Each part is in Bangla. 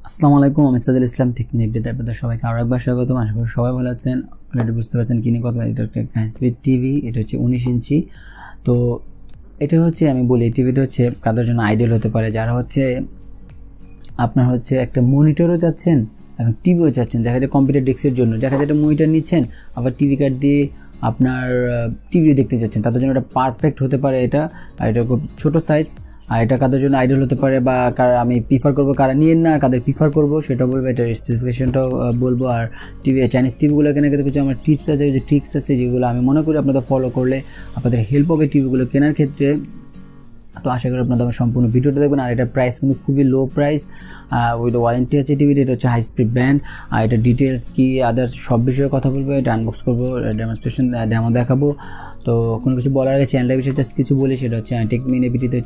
আসসালামু আলাইকুম, আমি সাদুল ইসলাম টেকনিক ডেটা আপনাদের সবাইকে আরো একবার স্বাগতম। আশা করি সবাই ভালো আছেন। অলরেডি বুঝতে পারছেন কিনে কথা, এটা একটা হাই স্পিড টিভি, এটা হচ্ছে 19 ইঞ্চি। তো এটা হচ্ছে আমি বলি টিভিটা হচ্ছে কাদের জন্য আইডিয়াল হতে পারে, যারা হচ্ছে আপনার হচ্ছে একটা মনিটরও চাচ্ছেন এবং টিভিও চাচ্ছেন। দেখা যায় কম্পিউটার ডেস্কের জন্য, দেখা যায় একটা মনিটর নিচ্ছেন আবার টিভি কার্ড দিয়ে আপনার টিভিও দেখতে চাচ্ছেন, তাদের জন্য এটা পারফেক্ট হতে পারে। এটা খুব ছোটো সাইজ, আর এটা কাদের জন্য আইডিয়াল হতে পারে বা আমি প্রিফার করবো, কারা নিয়েন না কাদের প্রিফার করবো সেটা বলবো, এটা স্পেসিফিকেশনটাও বলবো। আর চাইনিজ টিভিগুলো কেনার ক্ষেত্রে কিছু আমার টিপস আছে, যে ট্রিক্স আছে যেগুলো আমি মনে করি আপনাদের ফলো করলে আপনাদের হেল্প হবে টিভিগুলো কেনার ক্ষেত্রে। তো আশা করি আপনাদের সম্পূর্ণ ভিডিওটা দেখবেন। আর এটার প্রাইস কিন্তু খুবই লো প্রাইস, উইথ ওয়ারেন্টি আছে টিভিটা। এটা হচ্ছে হাই স্পিড ব্যান্ড। আর এটা ডিটেলস কি আদার্স সব বিষয়ে কথা বলবো, এটা আনবক্স করবো, ডেমনস্ট্রেশন ডেমো দেখাবো। তো কোনো কিছু বলার আগে চ্যানেলটার বিষয়ে জাস্ট কিছু বলি, সেটা হচ্ছে টেকমিনিয়া ভিডিওতে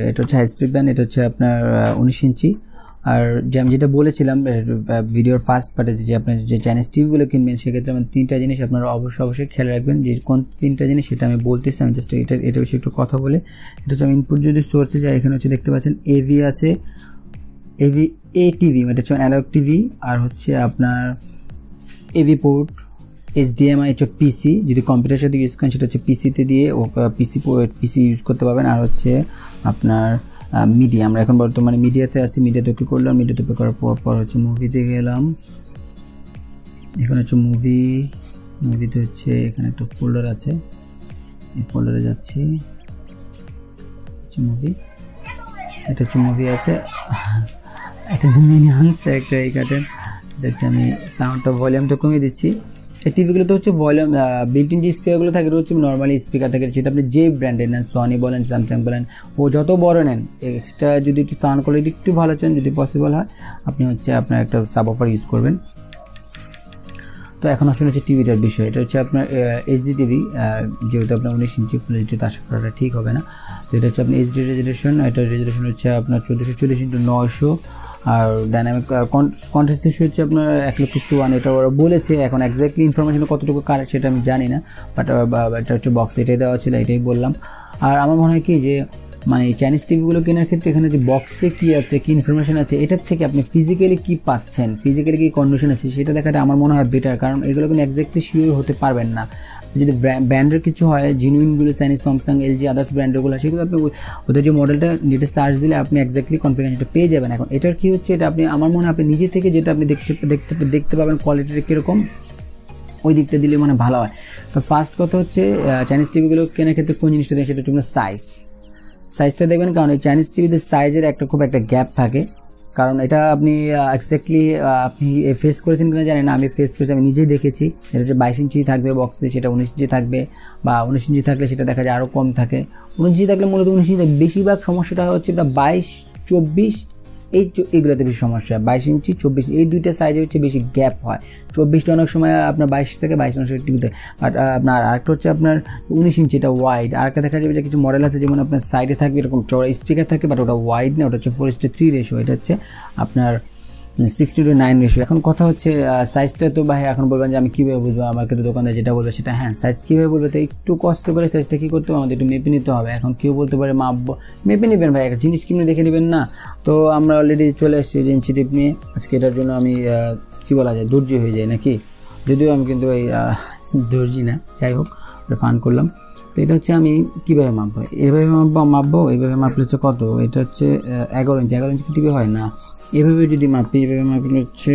এটা হচ্ছে হাই স্পিড ব্যান্ড। এটা হচ্ছে আপনার 19 ইঞ্চি। আর যে আমি যেটা বলেছিলাম ভিডিওর ফার্স্ট পার্টে, যে আপনার যে চাইনিজ টিভিগুলো কিনবেন সেক্ষেত্রে আমার 3টা জিনিস আপনারা অবশ্যই খেয়াল রাখবেন। যে কোন 3টা জিনিস সেটা আমি বলতেছি, আমি জাস্ট এটা বিষয়ে একটু কথা বলে। এটা হচ্ছে আমি ইনপুট যদি সোর্সে যাই, এখানে হচ্ছে দেখতে পাচ্ছেন এভি আছে, এভি এ টিভি, এটা হচ্ছে অ্যানালগ টিভি। আর হচ্ছে আপনার এভি পোর্ট, HDMI হচ্ছে পিসি, যদি কম্পিউটারের সাথে ইউজ করেন সেটা হচ্ছে পিসিতে দিয়ে পিসি ইউজ করতে পারবেন। আর হচ্ছে আপনার মিডিয়া, আমরা এখন বর্তমানে মিডিয়াতে আছি, মিডিয়াতে ওকে করলাম, মিডিয়াতে ওকে করার পর হচ্ছে মুভিতে গেলাম। এখানে হচ্ছে মুভিতে হচ্ছে এখানে একটা ফোল্ডার আছে, এই ফোল্ডারে যাচ্ছি, মুভি, এটা হচ্ছে মুভি আছে, এটা হচ্ছে মিনিয়ন্স একটা এই কাটেন। এটা হচ্ছে আমি সাউন্ডটা ভলিউমটা কমিয়ে দিচ্ছি। এই টিভিগুলোতে হচ্ছে ভলিউম বিল্ট ইন যে স্পিকারগুলো থাকে, হচ্ছে নর্মালি স্পিকার থাকে, সেটা আপনি যে ব্র্যান্ডের নেন, সনি বলেন, স্যামসাং বলেন, ও যত বড় নেন, এক্সট্রা যদি একটু সাউন্ড কোয়ালিটি একটু ভালো চান, যদি পসিবল হয় আপনি হচ্ছে আপনার একটা সাবওয়ুফার ইউজ করবেন। তো এখন আসলে হচ্ছে টিভিটার বিষয়, এটা হচ্ছে আপনার এইচডি টিভি, যেহেতু আপনার 19 ইঞ্চি ফুল এইচডিতে আশা করাটা ঠিক হবে না। তো এটা হচ্ছে আপনার এইচডি রেজুলেশন, এটার রেজুলেশন হচ্ছে আপনার 1440x900, আর ডাইনামিক কন্ট্রাস্ট রেশিও হচ্ছে আপনার 1:1, এটা ওরা বলেছে। এখন এক্স্যাক্টলি ইনফরমেশন কতটুকু কারেক্ট সেটা আমি জানি না, বাট এটা হচ্ছে বক্স এটাই দেওয়া ছিল, এটাই বললাম। আর আমার মনে হয় কি যে মানে চাইনিজ টিভিগুলো কেনার ক্ষেত্রে এখানে যে বক্সে কী আছে, কী ইনফরমেশন আছে, এটার থেকে আপনি ফিজিক্যালি কী পাচ্ছেন, ফিজিক্যালি কী কন্ডিশন আছে সেটা দেখাটা আমার মনে হয় বেটার, কারণ এগুলো কিন্তু এক্স্যাক্টলি শিওর হতে পারবেন না। যদি ব্র্যান্ডের কিছু হয়, জিনুইনগুলো চাইনিজ স্যামসাং, এলজি, আদার্স ব্র্যান্ডেরগুলো, সেগুলো আপনি ওদের যে মডেলটা নেটে সার্চ দিলে আপনি এক্স্যাক্টলি কনফিডেন্সটা পেয়ে যাবেন। এখন এটার কী হচ্ছে, এটা আপনি আমার মনে হয় আপনি নিজে থেকে যেটা আপনি দেখতে পাবেন কোয়ালিটিটা কীরকম, ওই দিকটা দিলে মানে ভালো হয়। তো ফার্স্ট কথা হচ্ছে চাইনিজ টিভিগুলো কেনার ক্ষেত্রে কোন জিনিসটা দেয়, সেটা হচ্ছে সাইজটা দেখবেন, কারণ এই চাইনিজ টিভিতে সাইজের খুব একটা গ্যাপ থাকে। কারণ এটা আপনি এক্স্যাক্টলি আপনি ফেস করেছেন কিনা জানি না, আমি ফেস করেছি, আমি নিজেই দেখেছি। এটা হচ্ছে 22 ইঞ্চি থাকবে বক্সে, সেটা 19 ইঞ্চি থাকবে, বা 19 ইঞ্চি থাকলে সেটা দেখা যায় আরও কম থাকে। 19 ইঞ্চি থাকলে মূলত 19 ইঞ্চি বেশিরভাগ সমস্যাটা হচ্ছে এটা 22, 24 এইগুলোতে বেশি সমস্যা। 22 ইঞ্চি 24 এই দুইটা সাইজে হচ্ছে বেশি গ্যাপ হয়। 24টা অনেক সময় আপনার 22 থেকে 22 টিভিতে, বাট আপনার আরেকটা হচ্ছে আপনার 19 ইঞ্চি, এটা ওয়াইড। আরেকটা দেখা যাবে যে কিছু মডেল আছে যেমন আপনার সাইডে থাকবে এরকম চড়া স্পিকার থাকে, বাট ওটা ওয়াইড না, ওটা হচ্ছে 4:3 রেশিও, এটা হচ্ছে আপনার 60:9 রেশিও। এখন কথা হচ্ছে সাইজটা তো ভাই এখন বলবেন যে আমি কীভাবে বুঝবো, আমাকে তো দোকানদার যেটা বলবে সেটা, হ্যাঁ সাইজ কীভাবে বলবে, তো একটু কষ্ট করে সাইজটা কী করতে হবে, আমাদের একটু মেপে নিতে হবে। এখন কেউ বলতে পারে মাপবো, মেপে নেবেন ভাই, একটা জিনিস কিনে দেখে নেবেন না। তো আমরা অলরেডি চলে এসেছি যে ইঞ্চি টিপ নিয়ে, আজকে এটার জন্য আমি কী বলা যায়, দর্জি হয়ে যায় নাকি, যদিও আমি কিন্তু ওই দর্জি না, যাই হোক ফান করলাম। তো এটা হচ্ছে আমি কীভাবে মাপবো, এইভাবে মাপবো, এইভাবে মাপলে হচ্ছে কত, এটা হচ্ছে 11 ইঞ্চি, 11 ইঞ্চি কি টিভি হয় না, এভাবে যদি মাপি, এভাবে মাপলে হচ্ছে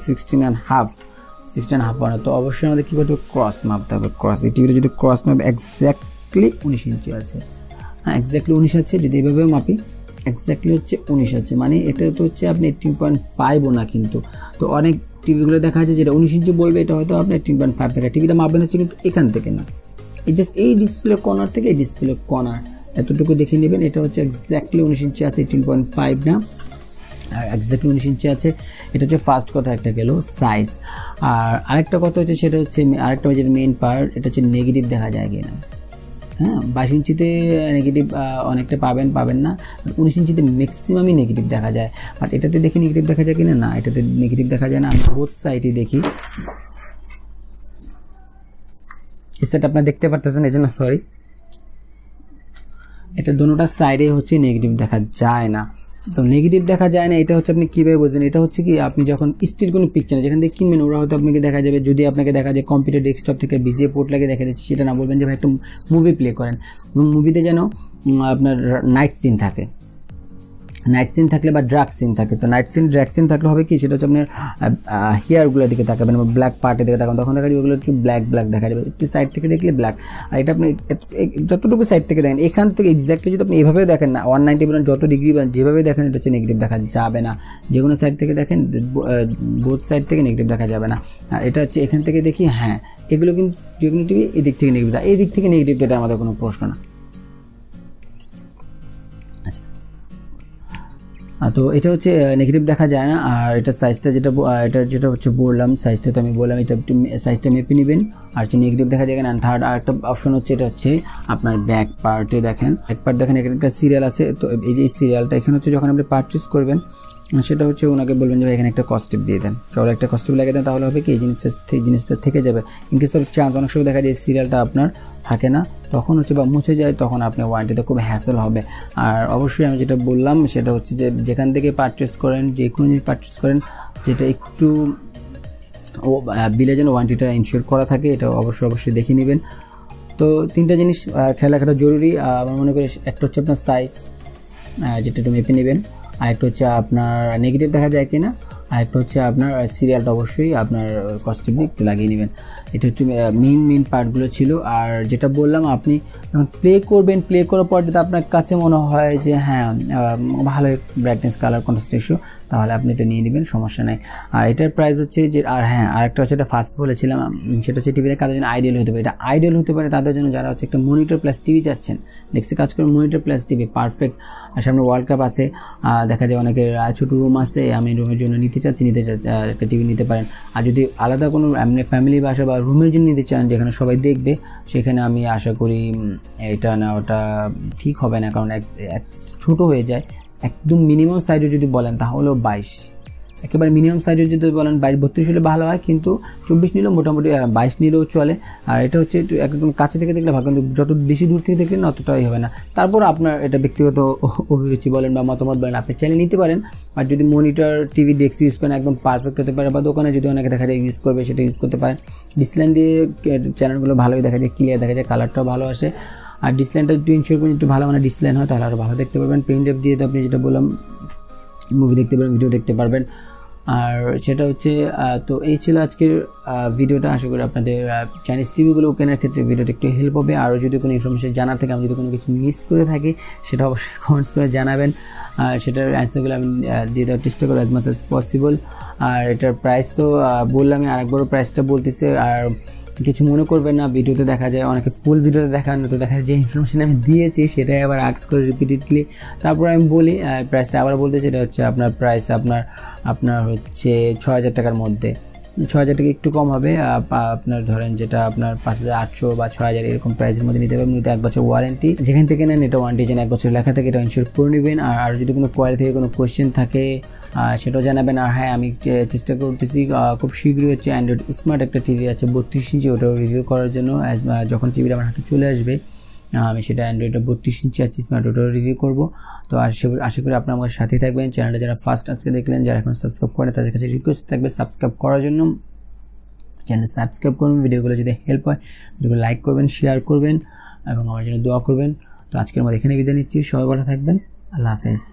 16.5 হয় না। তো অবশ্যই আমাদের কী করতে হবে, ক্রস মাপতে হবে, ক্রস। এই টিভিটা যদি ক্রস মাপ এক্স্যাক্টলি 19 ইঞ্চি আছে, হ্যাঁ এক্স্যাক্টলি 19 আছে, যদি এভাবে মাপি এক্স্যাক্টলি হচ্ছে 19 আছে, মানে এটা তো হচ্ছে আপনি 18.5ও না কিন্তু। তো অনেক টিভিগুলো দেখা যাচ্ছে যেটা 19 ইঞ্চি বলবে, এটা হয়তো আপনি 18.5 টাকা। টিভিটা মাপবেন হচ্ছে কিন্তু এখান থেকে না, এই জাস্ট এই ডিসপ্লে কর্নার থেকে, এই ডিসপ্লে কর্নার এতটুকু দেখে নেবেন। এটা হচ্ছে এক্স্যাক্টলি 19 ইঞ্চি আছে, 18.5 না, আর এক্স্যাক্টলি 19 ইঞ্চি আছে। এটা হচ্ছে ফার্স্ট কথা, একটা গেল সাইজ। আর আরেকটা কথা হচ্ছে, সেটা হচ্ছে আরেকটা যেটা মেইন পার্ট, এটা হচ্ছে নেগেটিভ দেখা যায় কিনা। হ্যাঁ 22 ইঞ্চিতে নেগেটিভ অনেকটা পাবেন না, 19 ইঞ্চিতে ম্যাক্সিমামই নেগেটিভ দেখা যায়। বাট এটাতে দেখি নেগেটিভ দেখা যায় কিনা, না এটাতে নেগেটিভ দেখা যায় না। আমি বোথ সাইডে দেখি, সেটা আপনারা দেখতে পারতেছেন, এই জন্য সরি, এটা দুটোটা সাইডে হচ্ছে নেগেটিভ দেখা যায় না। তো নেগেটিভ দেখা যায় না, এটা হচ্ছে আপনি কীভাবে বুঝবেন, এটা হচ্ছে কি আপনি যখন স্টিল কোনো পিকচার যেখান থেকে কিনবেন, ওরা হয়তো আপনাকে দেখা যাবে, যদি আপনাকে দেখা যায় কম্পিউটার ডেস্কটপ থেকে বিজিএ পোর্ট লাগে দেখা যাচ্ছে, সেটা না, বলবেন যে ভাই একটা মুভি প্লে করেন, এবং মুভিতে যেন আপনার নাইট সিন থাকে, নাইট সিন থাকলে বা ড্রাগ সিন থাকে। তো নাইট সিন ড্রাগ সিন থাকলে হবে কি, সেটা হচ্ছে আপনার হেয়ারগুলোর দিকে তাকাবেন বা ব্ল্যাক পার্টের দিকে তাকাবেন, তখন দেখা যাবে ওগুলো একটু ব্ল্যাক দেখা যাবে, একটু সাইড থেকে দেখলে ব্ল্যাক। আর এটা আপনি যতটুকু সাইড থেকে দেখেন, এখান থেকে এক্স্যাক্টলি যদি আপনি এভাবেও দেখেন না, 190 বলেন যত ডিগ্রি বলেন যেভাবে দেখেন, এটা হচ্ছে নেগেটিভ দেখা যাবে না। যে কোনো সাইড থেকে দেখেন, বোথ সাইড থেকে নেগেটিভ দেখা যাবে না। আর এটা হচ্ছে এখান থেকে দেখি, হ্যাঁ এগুলো কিন্তু যে কোনো টিভি এদিক থেকে নেগেটিভ, এই দিক থেকে নেগেটিভ, এটা আমাদের কোনো প্রশ্ন না। তো এটা হচ্ছে নেগেটিভ দেখা যায় না। আর এটা সাইজটা যেটা হচ্ছে বললাম, সাইজটা তো আমি বললাম, এটা একটু সাইজটা মেপে নেবেন। আর হচ্ছে নেগেটিভ দেখা যায় না। থার্ড আরেকটা অপশন হচ্ছে, এটা হচ্ছে আপনার ব্যাক পার্টে দেখেন, এখানে একটা সিরিয়াল আছে। তো এই যে সিরিয়ালটা এখানে হচ্ছে যখন আপনি পারচেস করবেন, সেটা হচ্ছে ওনাকে বলবেন যে এখানে একটা কস্টিপ দিয়ে দেন, চলো একটা কস্টিপ লাগিয়ে দেন, তাহলে হবে কি এই জিনিসটা থেকে যাবে। ইনকেস অফ চান্স অনেক সময় দেখা যায় সিরিয়ালটা আপনার থাকে না, তখন হচ্ছে বা মুছে যায়, তখন আপনার ওয়ারেন্টিতে খুব হ্যাসেল হবে। আর অবশ্যই আমি যেটা বললাম সেটা হচ্ছে যে যেখান থেকে পারচেস করেন, যে কোনো জিনিস পারচেস করেন, যেটা একটু বিলে যেন ওয়ারেন্টিটা ইনশিওর করা থাকে, এটা অবশ্যই দেখে নেবেন। তো তিনটা জিনিস খেয়াল রাখাটা জরুরি। আমার মনে করি একটা হচ্ছে আপনার সাইজ, যেটা একটু মেপে নেবেন। আরেকটা হচ্ছে আপনার নেগেটিভ দেখা যায় কিনা, আরেকটা হচ্ছে আপনার সিরিয়ালটা অবশ্যই আপনার কস্টিপ দিয়ে একটু লাগিয়ে নেবেন। এটা হচ্ছে মেইন পার্টগুলো ছিল। আর যেটা বললাম, আপনি যখন প্লে করার পর যদি আপনার কাছে মনে হয় যে হ্যাঁ ভালো ব্রাইটনেস, কালার, কন্ট্রাস্ট রেশিও, তাহলে আপনি এটা নিয়ে নেবেন, সমস্যা নেই। আর এটার প্রাইস হচ্ছে যে, আর হ্যাঁ আরেকটা হচ্ছে, এটা ফার্স্ট বলেছিলাম, সেটা হচ্ছে টিভিটা কাদের জন্য আইডিয়াল হতে পারে। এটা আইডিয়াল হতে পারে তাদের জন্য যারা হচ্ছে একটা মনিটর প্লাস টিভি চাচ্ছেন, নেক্সটে কাজ করেন মনিটর প্লাস টিভি পারফেক্ট। আর সামনে ওয়ার্ল্ড কাপ আছে, দেখা যায় অনেকের ছোটো রুম আছে, আমি রুমের জন্য নিতে একটা টিভি নিতে পারেন। আর যদি আলাদা কোনো এমনি ফ্যামিলি বাসা বা রুমের জন্য নিতে চান যেখানে সবাই দেখবে, সেখানে আমি আশা করি এটা না ওটা ঠিক হবে না, কারণ ছোট হয়ে যায়। একদম মিনিমাম সাইজও যদি বলেন তাহলেও 22, একেবারে মিনিমাম সাইজও যদি বলেন 22-32 হলে ভালো হয়, কিন্তু 24 নিলেও মোটামুটি 22 নিলেও চলে। আর এটা হচ্ছে একটু একদম কাছে থেকে দেখলে ভালো, কিন্তু যত বেশি দূর থেকে দেখলে না অতটাই হবে না। তারপর আপনার এটা ব্যক্তিগত অভিরুচি বলেন বা মতামত বলেন, আপনি চাইলে নিতে পারেন। আর যদি মনিটর টিভি ডেস্ক ইউজ করেন একদম পারফেক্ট হতে পারে, বা দোকানে যদি অনেকে দেখা যায় ইউজ করবে সেটা ইউজ করতে পারেন। ডিসলাইন দিয়ে চ্যানেলগুলো ভালোই দেখা যায়, ক্লিয়ার দেখা যায়, কালারটাও ভালো আসে। আর ডিসলাইনটা একটু ইনশিওর করবেন একটু ভালো মানে ডিসলাইন হয়, তাহলে আরও ভালো দেখতে পারবেন। পেন ড্রাইভ দিয়ে তো আপনি যেটা বললাম মুভি দেখতে পারবেন, ভিডিও দেখতে পারবেন। আর সেটা হচ্ছে তো এই ছিল আজকের ভিডিওটা। আশা করি আপনাদের চাইনিজ টিভিগুলো কেনার ক্ষেত্রে ভিডিওটা একটু হেল্প হবে। আরও যদি কোনো ইনফরমেশন জানা থাকে, আমি যদি কোনো কিছু মিস করে থাকি সেটা অবশ্যই কমেন্টস করে জানাবেন, আর সেটার অ্যান্সারগুলো আমি দিয়ে দেওয়ার চেষ্টা করবো অ্যাজ মাচ অ্যাজ পসিবল। আর এটার প্রাইস তো বললামই, আরেকবারও প্রাইসটা বলতেছে। আর কিছু মনে করবেন না, ভিডিওতে দেখা যায় অনেকে ফুল ভিডিওতে দেখান, তো দেখা যায় যে ইনফরমেশন আমি দিয়েছি সেটাই আবার আস্ক করে রিপিটেডলি। তারপর আমি বলি প্রাইসটা আবার বলতেছি, এটা হচ্ছে আপনার প্রাইস আপনার হচ্ছে 6,000 টাকার মধ্যে। 6,000 টাকা একটু কম হবে, আপনার ধরেন যেটা আপনার 5,800 বা 6,000 এরকম প্রাইসের মধ্যে নিতে পারবেন। নিতে 1 বছর ওয়ারেন্টি, যেখান থেকে নেন এটা ওয়ারেন্টি যেন 1 বছর লেখা থাকে, এটা ইনশিওর করে নেবেন। আর যদি কোনো কোয়ালিটি থেকে কোনো কোয়েশ্চেন থাকে সেটাও জানাবেন। আর হ্যাঁ, আমি চেষ্টা করতেছি খুব শীঘ্রই হচ্ছে অ্যান্ড্রয়েড স্মার্ট একটা টিভি আছে 32 ইঞ্চি, ওটাও রিভিউ করার জন্য। যখন টিভিটা আমার হাতে চলে আসবে আমি সেটা অ্যান্ড্রয়েডটা 32 ইঞ্চি আছে স্মার্ট, ওটাও রিভিউ করবো। তো আশা করি আপনারা আমার সাথেই থাকবেন। চ্যানেলটা যারা ফার্স্ট আজকে দেখলেন, যারা এখন সাবস্ক্রাইব করেন তাদের কাছে রিকোয়েস্ট থাকবে সাবস্ক্রাইব করার জন্য। চ্যানেল সাবস্ক্রাইব করুন, ভিডিওগুলো যদি হেল্প হয় ভিডিওগুলো লাইক করবেন, শেয়ার করবেন এবং আমার জন্য দোয়া করবেন। তো আজকের মধ্যে এখানে বিদায় নিচ্ছি, সবাই ভালো থাকবেন, আল্লাহ হাফেজ।